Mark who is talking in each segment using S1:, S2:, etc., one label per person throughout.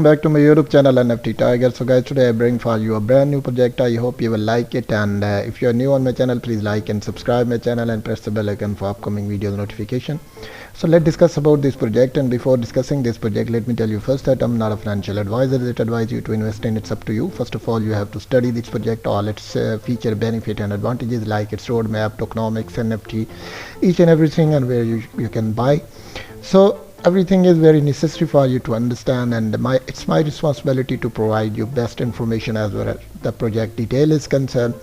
S1: Back to my YouTube channel NFT Tiger. So guys, today I bring for you a brand new project. I hope you will like it, and if you are new on my channel, please like and subscribe my channel and press the bell icon for upcoming video notification. So let's discuss about this project, and before discussing this project, let me tell you first that I'm not a financial advisor that advise you to invest in. It's up to you. First of all, you have to study this project, all its feature, benefit and advantages, like its roadmap, tokenomics, NFT, each and everything, and where you can buy. So everything is very necessary for you to understand, and it's my responsibility to provide you best information as well as the project detail is concerned.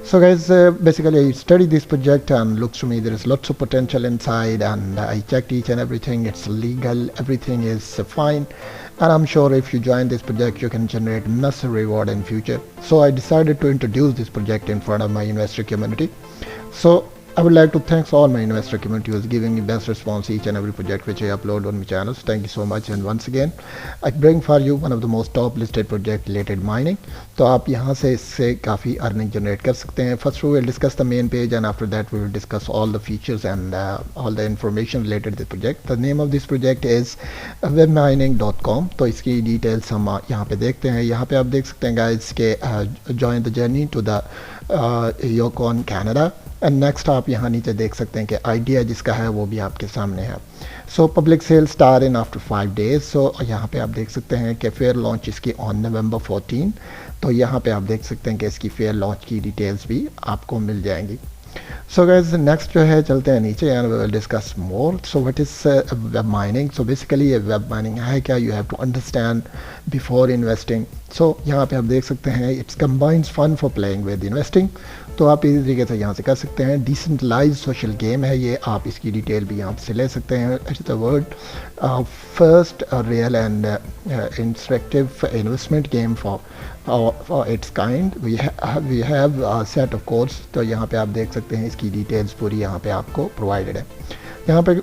S1: So guys, basically I studied this project and looks to me there is lots of potential inside, and I checked each and everything. It's legal, everything is fine, and I'm sure if you join this project you can generate massive reward in future. So I decided to introduce this project in front of my investor community. So I would like to thank all my investor community who is giving me best response each and every project which I upload on my channels. Thank you so much. And once again I bring for you one of the most top listed project related mining. तो आप यहाँ से इससे काफ़ी earning generate कर सकते हैं. First we will discuss the main page, and after that we will discuss all the features and all the information related to the project. The name of this project is webmining.com. तो इसकी details हम यहाँ पे देखते हैं. यहाँ पे आप देख सकते हैं guys के join the journey to the 𝐒𝐂𝐂 Canada. And next आप यहाँ नीचे देख सकते हैं कि आइडिया जिसका है वो भी आपके सामने है. So public sale start in after 5 days. So यहाँ पे आप देख सकते हैं कि फेयर लॉन्च इसकी ऑन नवंबर 14. तो यहाँ पे आप देख सकते हैं कि इसकी फेयर लॉन्च की डिटेल्स भी आपको मिल जाएंगी. सो गाइज नेक्स्ट जो है चलते हैं नीचे and we will discuss more. So what is web mining. So basically ये वेब माइनिंग है क्या, you have to understand before investing. So यहाँ पे आप देख सकते हैं it's combines fun for playing with investing. तो आप इसी तरीके से यहाँ से कर सकते हैं. डिसेंट्रलाइज्ड सोशल गेम है ये, आप इसकी डिटेल भी यहाँ से ले सकते हैं. It's the world first real and interactive investment game for its kind. We have set of course. तो यहाँ पे आप देख सकते हैं इसकी डिटेल्स पूरी यहाँ पे आपको प्रोवाइडेड है. यहाँ पे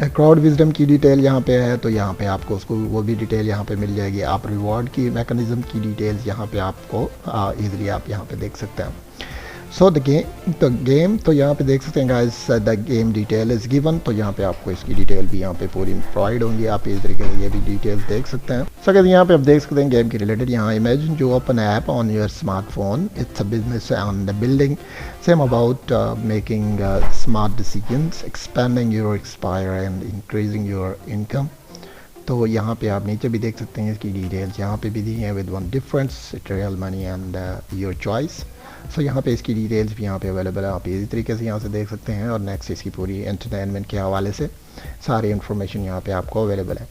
S1: क्राउड विजडम की डिटेल यहाँ पे है, तो यहाँ पे आपको उसको वो भी डिटेल यहाँ पे मिल जाएगी. आप रिवॉर्ड की मैकेनिज्म की डिटेल्स यहाँ पे आपको इजीली आप यहाँ पे देख सकते हैं. सो द गेम तो यहाँ पे देख सकते हैं guys the game detail is given. तो यहाँ पे आपको इसकी डिटेल भी यहाँ पे पूरी प्रोवाइड होंगी. आप इस तरीके से ये भी डिटेल्स देख सकते हैं. सो अगर यहाँ पे आप देख सकते हैं गेम के रिलेटेड. यहाँ इमेजिन जो open app on your smartphone. It's a business on the building same about making smart decisions, expanding your expire and increasing your income. तो यहाँ पे आप नीचे भी देख सकते हैं इसकी डिटेल्स यहाँ पे भी दी हैं with one difference, real money and your choice. So यहाँ पे इसकी डिटेल्स भी यहाँ पे अवेलेबल है. आप इसी तरीके से यहाँ से देख सकते हैं. और नेक्स्ट इसकी पूरी एंटरटेनमेंट के हवाले से सारी इन्फॉर्मेशन यहाँ पे आपको अवेलेबल है.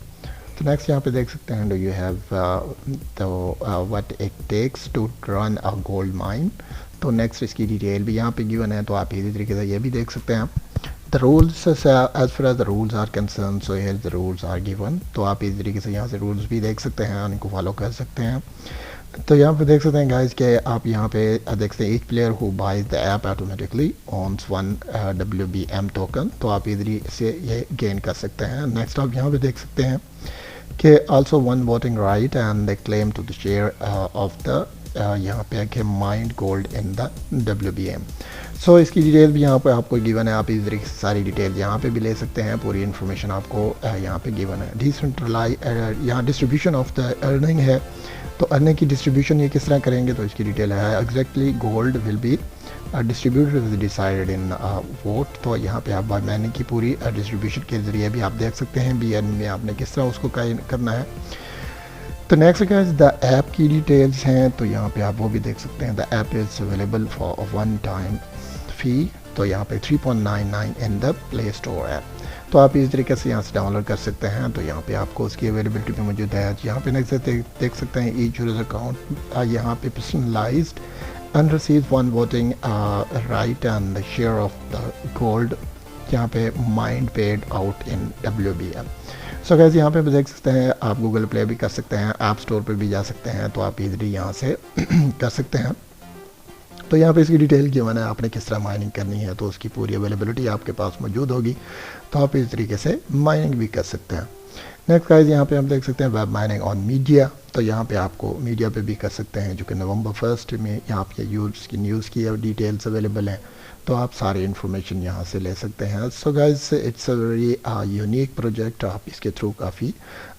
S1: तो नेक्स्ट यहाँ पे देख सकते हैं do you have what it takes to run a gold mine. तो नेक्स्ट इसकी डिटेल भी यहाँ पे गिवन है. तो आप इसी तरीके से ये भी देख सकते हैं. The rules as far as the rules are concern. So here the rules are given. तो आप इस तरीके से यहाँ से रूल्स भी देख सकते हैं, उनको फॉलो कर सकते हैं. तो यहाँ पे देख सकते हैं गाइस कि आप यहाँ पे देख सकते हैं each player who buys the app automatically owns 1 WBM token. तो आप इधर से ये गेन कर सकते हैं. नेक्स्ट आप यहाँ पे देख सकते हैं कि also 1 voting right and the claim to the share of the यहाँ पे कि mined gold in the WBM. So इसकी डिटेल भी यहाँ पे आपको गिवन है. आप इस तरीके से सारी डिटेल यहाँ पे भी ले सकते हैं. पूरी इन्फॉर्मेशन आपको यहाँ पे गिवन है. डिसेंट्रलाइज यहाँ डिस्ट्रीब्यूशन ऑफ द अर्निंग है. तो अर्निंग की डिस्ट्रीब्यूशन ये किस तरह करेंगे, तो इसकी डिटेल है. Exactly gold will be distributed decided in vote. तो यहाँ पे आप बाय माइनिंग की पूरी डिस्ट्रीब्यूशन के ज़रिए भी आप देख सकते हैं BN में आपने किस तरह उसको करना है. तो नेक्स्ट गाइस द ऐप की डिटेल्स हैं. तो यहाँ पे आप वो भी देख सकते हैं. The app is available for 1 time fee. तो यहाँ पे 3.99 in the play store app. तो आप इस तरीके से यहाँ से डाउनलोड कर सकते हैं. तो यहाँ पे आपको उसकी अवेलेबिलिटी भी मौजूद है. यहाँ पे नेक्स्ट देख सकते हैं ईच यूजर अकाउंट यहाँ पे personalised and receive 1 voting right and the share of the gold यहाँ पे mind paid out in WBM. So guys यहाँ पे देख सकते हैं आप गूगल प्ले भी कर सकते हैं, ऐप स्टोर पर भी जा सकते हैं. तो आप इधर यहाँ से कर सकते हैं. तो यहाँ पे इसकी डिटेल गिवन है. आपने किस तरह माइनिंग करनी है तो उसकी पूरी अवेलेबिलिटी आपके पास मौजूद होगी. तो आप इस तरीके से माइनिंग भी कर सकते हैं. नेक्स्ट गाइस यहाँ पे हम देख सकते हैं वेब माइनिंग ऑन मीडिया। तो यहाँ पे आपको मीडिया पे भी कर सकते हैं, जो कि नवंबर 1 में यहाँ पे न्यूज़ की डिटेल्स अवेलेबल हैं, तो आप सारी इन्फॉर्मेशन यहाँ से ले सकते हैं। So guys it's a very unique project, आप इसके थ्रू काफ़ी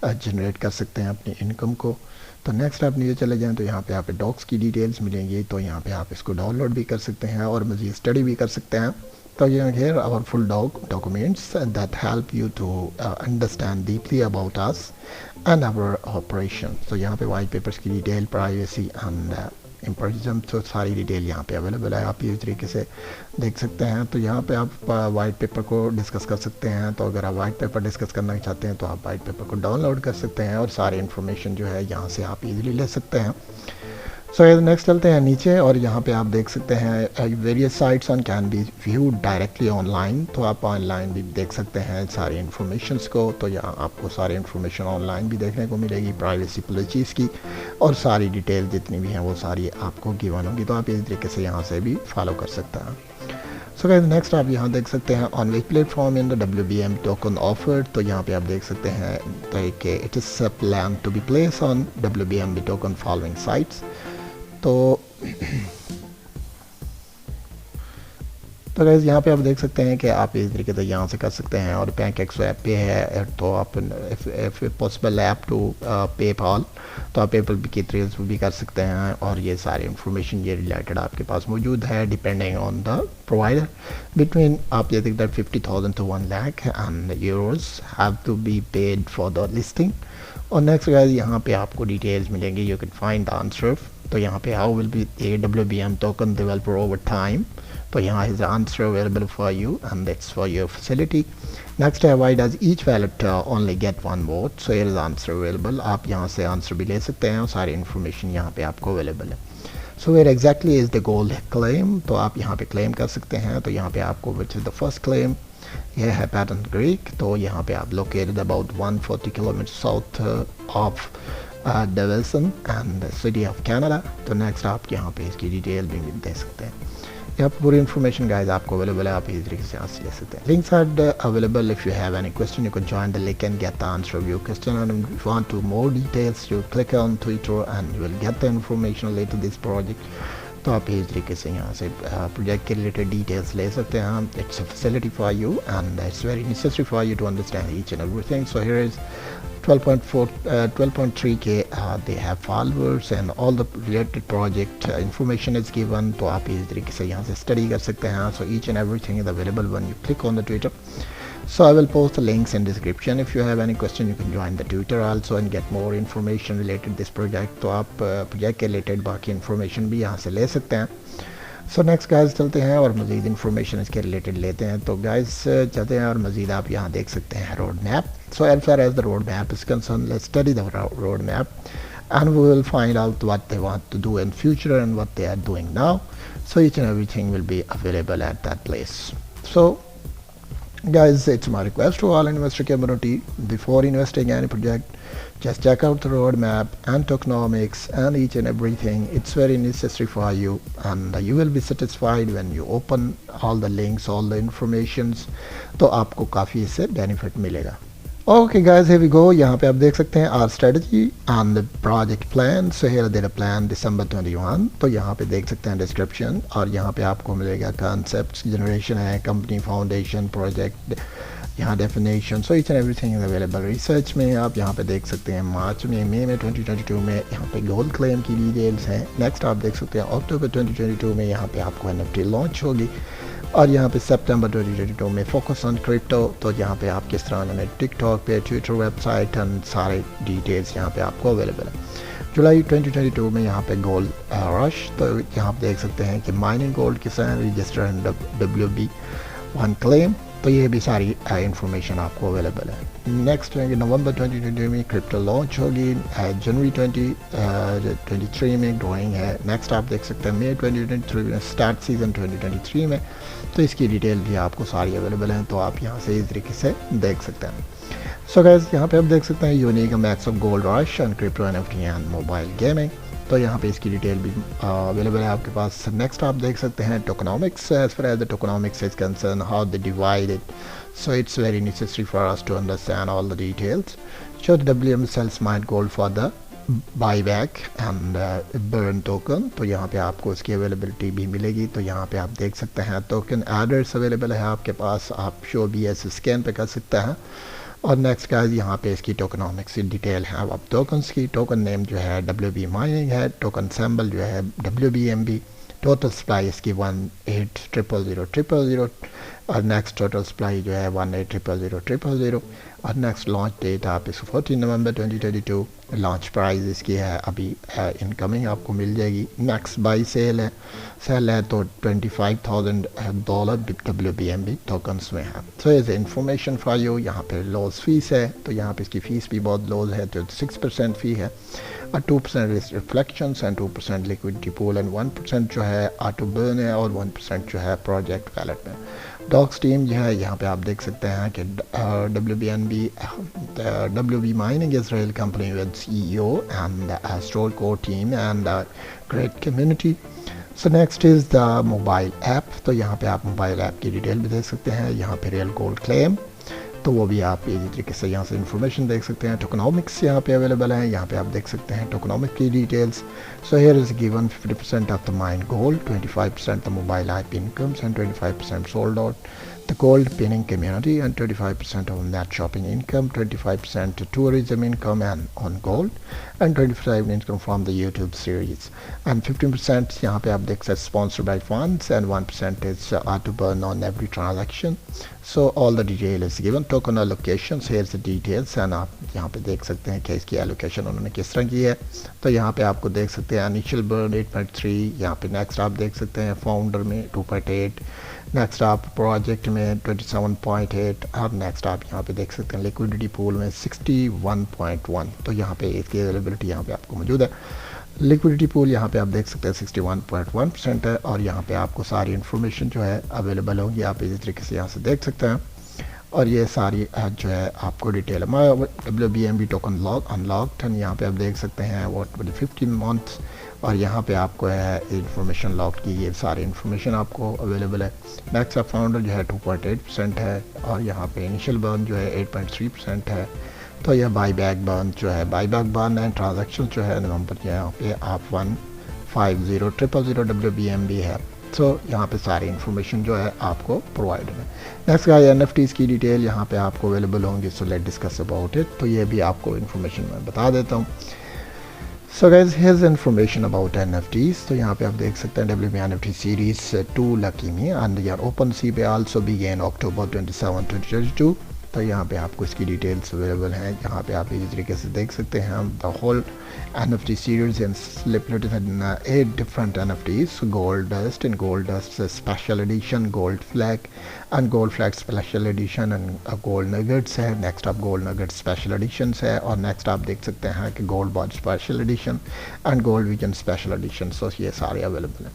S1: जनरेट कर सकते हैं अपनी इनकम को। तो नेक्स्ट आप नीचे चले जाएँ तो यहाँ पे आप डॉक्स की डिटेल्स मिलेंगी, तो यहाँ पे आप इसको डाउनलोड भी कर सकते हैं और मज़ीद स्टडी भी कर सकते हैं। So here our full documents that help you to understand deeply about us and our operation. So यहाँ पे वाइट पेपर्स की डिटेल, प्राइवेसी एंड इम्परिज्म, तो सारी डिटेल यहाँ पे अवेलेबल है, आप इस तरीके से देख सकते हैं। तो यहाँ पे आप वाइट पेपर को डिस्कस कर सकते हैं। तो अगर आप वाइट पेपर डिस्कस करना चाहते हैं तो आप वाइट पेपर को डाउनलोड कर सकते हैं और सारी इन्फॉर्मेशन जो है यहाँ से आप इजीली ले सकते हैं। सो नेक्स्ट चलते हैं नीचे और यहाँ पे आप देख सकते हैं various sites on can be view directly online. तो आप ऑनलाइन भी देख सकते हैं सारी इन्फॉर्मेशंस को। तो यहाँ आपको सारी इन्फॉर्मेशन ऑनलाइन भी देखने को मिलेगी, प्राइवेसी पॉलिसीज़ की और सारी डिटेल जितनी भी हैं वो सारी आपको गिवन होगी। तो आप इस तरीके से यहाँ से भी फॉलो कर सकते हैं। सो गाइस नेक्स्ट आप यहाँ देख सकते हैं on which platform in the WBM token offered. तो यहाँ पे आप देख सकते हैं तो कि it is plan to be place on WBM token following sites. तो गाइस यहाँ पे आप देख सकते हैं कि आप इस तरीके से यहाँ से कर सकते हैं और पैनकेक्स ऐप पे है, तो आप if possible app to PayPal, तो आप पेपल की थ्रू भी कर सकते हैं और ये सारी इन्फॉर्मेशन ये रिलेटेड आपके पास मौजूद है depending on the provider. Between आप ये देखते हैं 50,000 to 1 lakh and euros have to be paid for the listing. और नेक्स्ट गाइस यहाँ पे आपको डिटेल्स मिलेंगी, you can find the answer. तो यहाँ पे how will be a WBM token developer over time. तो यहाँ is answer available for you and that's for your facility. Next है why does each wallet only get 1 vote. So here is answer available, आप यहाँ से answer भी ले सकते हैं और सारी इन्फॉर्मेशन यहाँ पे आपको अवेलेबल है। So where exactly is the gold claim. तो आप यहाँ पे क्लेम कर सकते हैं। तो यहाँ पे आपको which is the first claim, यह है पैटर्न क्रीक। तो यहाँ पे आप located about 140 kilometre south of Davison and city of Canada. तो नेक्स्ट आप यहाँ पे इसकी डिटेल भी दे सकते हैं। यहाँ पर पूरी इन्फॉर्मेशन गाइस आपको अवेलेबल है, आप इस तरीके से यहाँ से ले सकते हैं। Links are available, if you have any question you can join the link and get the answer of your question and if you want to more details you click on Twitter and you will get the information related to this project. तो आप इस तरीके से यहाँ से project के related details ले सकते हैं। It's a facility for you and it's very necessary for you to understand each and everything. So here is 12.3k they have followers and all the related project information is given। तो आप इस तरीके से यहाँ से study कर सकते हैं। so each and everything is available when you click on the Twitter। so I will post the links in description, if you have any question you can join the Twitter also and get more information related this project। तो आप project के related बाकी information भी यहाँ से ले सकते हैं। सो नेक्स्ट गाइस चलते हैं और मज़ीद इन्फॉर्मेशन इसके रिलेटेड लेते हैं। तो गाइस चलते हैं और मज़ीद आप यहाँ देख सकते हैं road map. So as far as the road map is concern, let's study the road map and we will find out what they want to do in future and what they are doing now। so each and everything will be available at that place। so guys, it's my request to all investor community, before investing any project, just check out the roadmap and tokenomics and each and everything. It's very necessary for you and you will be satisfied when you open all the links, all the informations। तो आपको काफ़ी इससे benefit मिलेगा। Okay guys, here we go. यहाँ पे आप देख सकते हैं our strategy and project plan. So here their plan December 21। तो यहाँ पे देख सकते हैं डिस्क्रिप्शन और यहाँ पे आपको मिलेगा कॉन्सेप्ट जनरेशन है, कंपनी फाउंडेशन, प्रोजेक्ट, यहाँ definition. So each and everything is available. Research में आप यहाँ पे देख सकते हैं मार्च में, मई में 2022 में यहाँ पे गोल्ड क्लेम की डिटेल्स हैं। नेक्स्ट आप देख सकते हैं अक्टूबर 2022 में यहाँ पे आपको NFT लॉन्च होगी और यहाँ पे सितंबर 2022 में फोकस ऑन क्रिप्टो। तो यहाँ पे आप किस तरह उन्होंने टिकटॉक पे, ट्विटर वेबसाइट एंड सारे डिटेल्स यहाँ पे आपको अवेलेबल है। जुलाई 2022 में यहाँ पे गोल्ड रश। तो यहाँ पे देख सकते हैं कि माइनिंग गोल्ड किसान रजिस्टर एंड WB1 क्लेम। तो ये भी सारी इंफॉर्मेशन आपको अवेलेबल है। नेक्स्ट नवंबर 2022 में क्रिप्टो लॉन्च होगी। जनवरी 2023 में ड्राइंग है। नेक्स्ट आप देख सकते हैं मई 2023 में स्टार्ट सीजन 2023 में। तो इसकी डिटेल भी आपको सारी अवेलेबल हैं, तो आप यहाँ से इस तरीके से देख सकते हैं। सो गाइस, यहाँ पे आप देख सकते हैं unique max of gold rush and crypto NFT and mobile gaming. तो यहाँ पे इसकी डिटेल भी अवेलेबल है आपके पास। नेक्स्ट आप देख सकते हैं tokenomics. As far as the tokenomics is concern, how they divide it, so it's very necessary for us to understand all the details. So the WM sells mined gold for the buyback and burn token, तो यहाँ पे आपको इसकी availability भी मिलेगी। तो यहाँ पे आप देख सकते हैं टोकन एड्रेस अवेलेबल है आपके पास, आप शो भी ऐसे स्कैन पे कर सकते हैं। और नेक्स्ट गाइस यहाँ पे इसकी टोकनॉमिक्स की डिटेल है। अब टोकन्स की टोकन नेम जो है WB माइनिंग है, टोकन सिंबल जो है WBMB, टोटल सप्लाई इसकी 18000000 और नेक्स्ट टोटल सप्लाई जो है 18000000 और नेक्स्ट लॉन्च डेट आप इसको 14 नवंबर 2022। लॉन्च प्राइस इसकी है अभी इनकमिंग आपको मिल जाएगी। नेक्स्ट बाई सेल है तो $25,000 WBMB टोकन्स में है। So as information for you, यहाँ पे लॉस फीस है, तो यहाँ पे इसकी फ़ीस भी बहुत लॉस है, तो 6% फ़ी है और 2% reflections and 2% liquidity pool and 1% जो है ऑटो बर्न है और 1% जो है प्रोजेक्ट वैलेट में। डॉक्स टीम जो है यहाँ पे आप देख सकते हैं कि WB mining Israel company with CEO and store core team and great community. So next is the mobile app. तो यहाँ पे आप मोबाइल ऐप की डिटेल भी देख सकते हैं। यहाँ पे रियल गोल्ड क्लेम, तो वो भी आप इसी तरीके से यहाँ से इन्फॉर्मेशन देख सकते हैं। टोकनॉमिक्स यहाँ पे अवेलेबल है, यहाँ पे आप देख सकते हैं टोकनॉमिक की details. So here is given 50% of the mine gold, 25% the mobile app incomes and 25% sold out the gold pinning community and 25% of net shopping income, 25% to tourism income and on gold and 25% income from the YouTube series and 15% यहाँ पे आप देख सकते sponsored by funds and 1% is auto burn on every transaction. So all the detail is given. Token allocations, here's the details and आप यहाँ पे देख सकते हैं कि इसकी allocation उन्होंने किस तरह की है। तो यहाँ पे आपको देख सकते हैं initial burn 8.3, यहाँ पे next आप देख सकते हैं founder में 2.8, नेक्स्ट आप प्रोजेक्ट में 27.8 और नेक्स्ट आप यहाँ पे देख सकते हैं लिक्विडिटी पूल में 61.1। तो यहाँ पे इसकी अवेलेबिलिटी यहाँ पे आपको मौजूद है। लिक्विडिटी पूल यहाँ पे आप देख सकते हैं 61.1% है और यहाँ पे आपको सारी इन्फॉर्मेशन जो है अवेलेबल होगी, आप इसी तरीके से यहाँ से देख सकते हैं। और ये सारी जो है आपको डिटेल है। WBMB token lock unlocked and यहाँ पे आप देख सकते हैं व्हाट 15 मंथ्स और यहाँ पे आपको है इन्फॉर्मेशन लॉक की, ये सारी इन्फॉर्मेशन आपको अवेलेबल है। नेक्स्ट फाउंडर जो है 2.8% है और यहाँ पे इनिशियल बर्न जो है 8.3% है। तो यह बाईबैक बर्न जो है बाईबैक बर्न एंड ट्रांजेक्शन जो है नवंबर यहाँ पे आप 150,000 WBMB है। तो यहाँ पे सारी इन्फॉर्मेशन जो है आपको प्रोवाइड है। नेक्स्ट का NFTs की डिटेल यहाँ पे आपको अवेलेबल होंगी। So let discuss about it. तो ये भी आपको इन्फॉर्मेशन मैं बता देता हूँ। So guys here's information about NFTs। तो यहाँ पे आप देख सकते हैं WB NFT series 2 lucky me and यार ओपन सी पे आल्सो बिगेन October 27, 2022। तो यहाँ पे आपको इसकी डिटेल्स अवेलेबल हैं। यहाँ पे आप इसी तरीके से देख सकते हैं the whole NFT series and split in 8 different NFTs: Gold Dust and Gold Dust Special Edition, Gold Flag and Gold Flag Special Edition and Gold Nuggets है। नेक्स्ट आप Gold Nuggets Special Editions है और next आप देख सकते हैं कि Gold Bond Special Edition and Gold Vision Special Edition। सो ये सारे अवेलेबल हैं।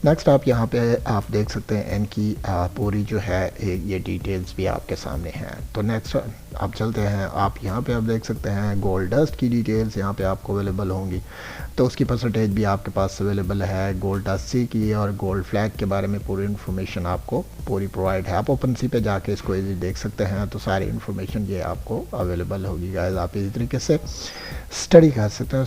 S1: नेक्स्ट आप यहाँ पे आप देख सकते हैं इनकी पूरी जो है ये डिटेल्स भी आपके सामने हैं। तो नेक्स्ट आप चलते हैं, आप यहाँ पे आप देख सकते हैं गोल्ड डस्ट की डिटेल्स यहाँ पे आपको अवेलेबल होंगी। तो उसकी परसेंटेज भी आपके पास अवेलेबल है। गोल्ड डस्ट सी की और गोल्ड फ्लैग के बारे में पूरी इन्फॉर्मेशन आपको पूरी प्रोवाइड है। आप ओपन सी पे जाके इसको इजी देख सकते हैं। तो सारी इन्फॉर्मेशन ये आपको अवेलेबल होगी गाइस, आप इसी तरीके से स्टडी कर सकते हैं।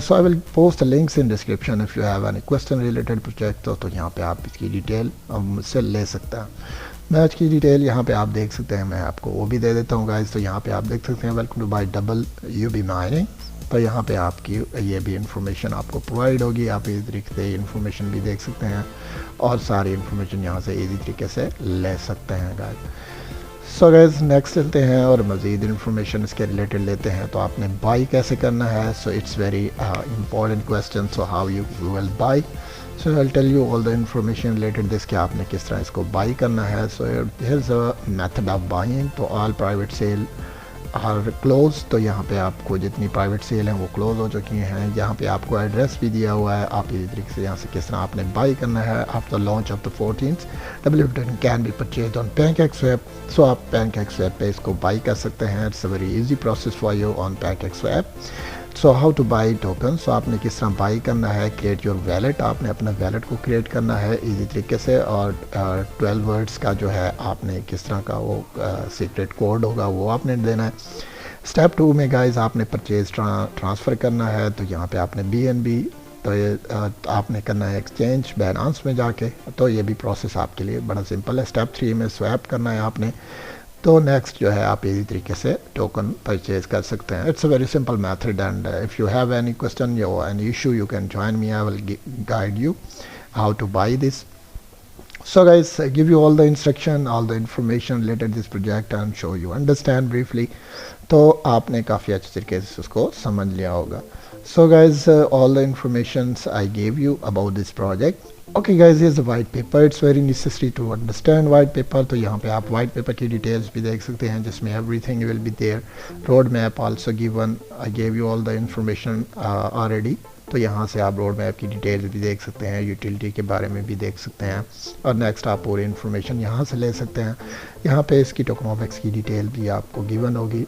S1: So I will post the links in description if you have any question related project। तो यहाँ पे आप इसकी डिटेल मुझसे ले सकते हैं। मैच की डिटेल यहाँ पे आप देख सकते हैं, मैं आपको वो भी दे देता हूँ गाइस। तो यहाँ पे आप देख सकते हैं welcome to by WB mining. तो यहाँ पे आपकी ये भी इंफॉर्मेशन आपको प्रोवाइड होगी, आप इसी तरीके से इंफॉर्मेशन भी देख सकते हैं और सारी इंफॉर्मेशन यहाँ से इजी तरीके से ले सकते हैं गाइस। सो गाइस नेक्स्ट चलते हैं और मज़ीद इन्फॉर्मेशन इसके रिलेटेड लेते हैं। तो आपने बाई कैसे करना है? So it's very important question. So how you will buy? So I will tell you all the information related this कि आपने किस तरह इसको बाई करना है। So here is a method of buying. तो all private sale are close. तो यहाँ पे आपको जितनी प्राइवेट सेल हैं वो क्लोज हो चुकी हैं। यहाँ पे आपको एड्रेस भी दिया हुआ है, आप इसी तरीके से यहाँ से किस तरह आपने बाई करना है। After launch of the 14th WB can be purchase on PancakeSwap। So आप PancakeSwap पे इसको बाई कर सकते हैं। It's a very easy process for you on PancakeSwap। So how to buy token, so आपने किस तरह बाई करना है, क्रिएट योर वैलेट, आपने अपना वैलेट को क्रिएट करना है इजी तरीके से, और 12 वर्ड्स का जो है आपने किस तरह का वो सीक्रेट कोड होगा वो आपने देना है। स्टेप 2 में गाइस आपने परचेज ट्रांसफ़र करना है, तो यहाँ पे आपने BNB, तो ये आपने करना है एक्सचेंज बाइनेंस में जाके, तो ये भी प्रोसेस आपके लिए बड़ा सिंपल है। स्टेप 3 में स्वैप करना है आपने, तो नेक्स्ट जो है आप इसी तरीके से टोकन परचेज कर सकते हैं। It's a very simple method, and if you have any question या any issue you can join me, I will guide you how to buy this. So guys, I give you all the instruction, all the information related to this project and show you understand briefly. तो आपने काफ़ी अच्छे तरीके से उसको समझ लिया होगा. So guys, all the informations I gave you about this project. Okay guys, here's the white paper. It's very necessary to understand white paper. तो यहाँ पे आप white paper की details भी देख सकते हैं जिसमें everything will be there. Road map also given. I gave you all the information already. तो यहाँ से आप रोड मैप की डिटेल्स भी देख सकते हैं, यूटिलिटी के बारे में भी देख सकते हैं, और नेक्स्ट आप पूरी इन्फॉर्मेशन यहाँ से ले सकते हैं. यहाँ पे इसकी टोकनोमिक्स की डिटेल भी आपको गिवन होगी.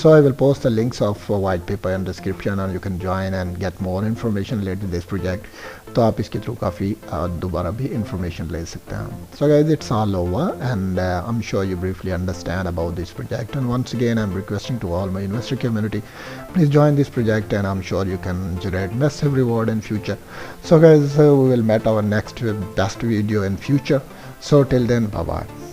S1: So I will post the links of white paper in description and you can join and get more information related this project. तो आप इसके थ्रू काफ़ी दोबारा भी इंफॉर्मेशन ले सकते हैं. So guys, it's all over and I am sure you briefly understand about this project, and once again I'm requesting to all my investor community, please join this project and I'm sure you can generate massive reward in future. So guys, we will meet our next best video in future. So till then, bye bye.